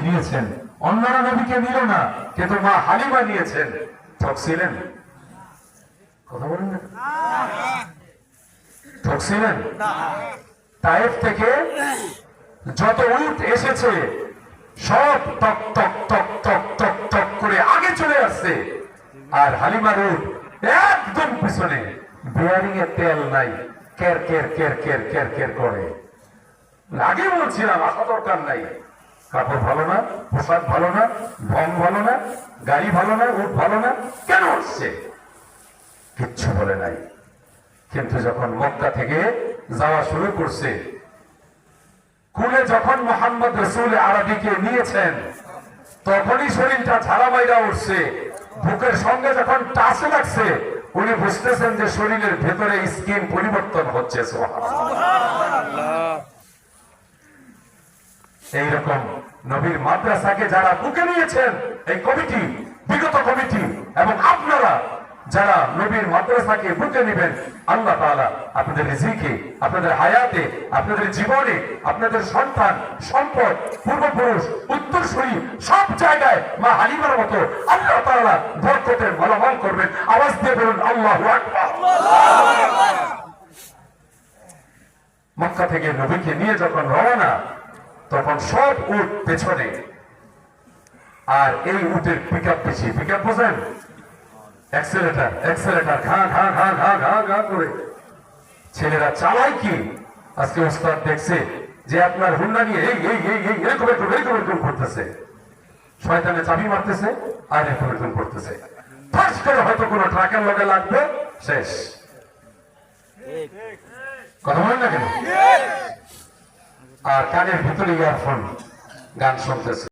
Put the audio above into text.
নিয়েছেন, অন্যরা নবীকে নিল না, কিন্তু মা হালিমা নিয়েছেন। ঠকছিলেন? কথা বলেন না, ঠকছিলেন? তায়েফ থেকে যত উট এসেছে সব টক টক টক টক টক টক করে আগে চলে আসছে, আর হালিমার উট একদম পিছনে। বিয়ারিং এর তেল নাই, কের কের কের কের কের কের করে। আগে বলছিলাম আসা দরকার নাই, কাপড় ভালো না, পোশাক ভালো না, ঢং ভালো না, গাড়ি ভালো না, উট ভালো না, কেন আসছে? কিচ্ছু বলে নাই। কিন্তু যখন মক্কা থেকে যাওয়া শুরু করছে, কুলে যখন মোহাম্মদ রসুল আরবিকে নিয়েছেন, তখনই শরীরটা ঝাড়া বাইরা উঠছে। বুকের সঙ্গে যখন টাচে লাগছে, উনি বুঝতেছেন যে শরীরের ভেতরে স্কিন পরিবর্তন হচ্ছে। এইরকম নবীর মাদ্রাসাকে যারা বুকে নিয়েছেন, এই কমিটি, বিগত কমিটি এবং আপনারা যারা নবীর মাদ্রাসাকে বুকে নেবেন, আল্লাহ তাআলা আপনাদের রিজিকে, আপনাদের হায়াতে, আপনাদের জীবনে, আপনাদের সন্তান, সম্পদ, পূর্বপুরুষ, উত্তরসূরি সব জায়গায় মা হালিমার মতো আল্লাহ তাআলা বরকতের মালামাল করবেন। আওয়াজ দিয়ে বলুন আল্লাহু আকবার। মক্কা থেকে নবীকে নিয়ে যখন রওনা, তখন সব উট পেছনে, আর এই উটের পিকআপ বেশি। পিকআপ বোঝেন? অ্যাক্সেলেটার, অ্যাক্সেলেটার ঘা ঘা ঘা ঘা ঘা ঘা করে ছেলেরা চালায় কি? আজকে ওস্তাদ দেখছে যে আপনার হুন্ডা নিয়ে এই এই এই এই এরকম এরকম এরকম এরকম করতেছে, শয়তানে চাবি মারতেছে আর এরকম এরকম করতেছে। ফার্স্ট করে হয়তো কোনো ট্রাকের লগে লাগবে, শেষ। কথা বলেন না কেন? আর কানের ভিতরে ইয়ারফোন, গান শুনতেছে।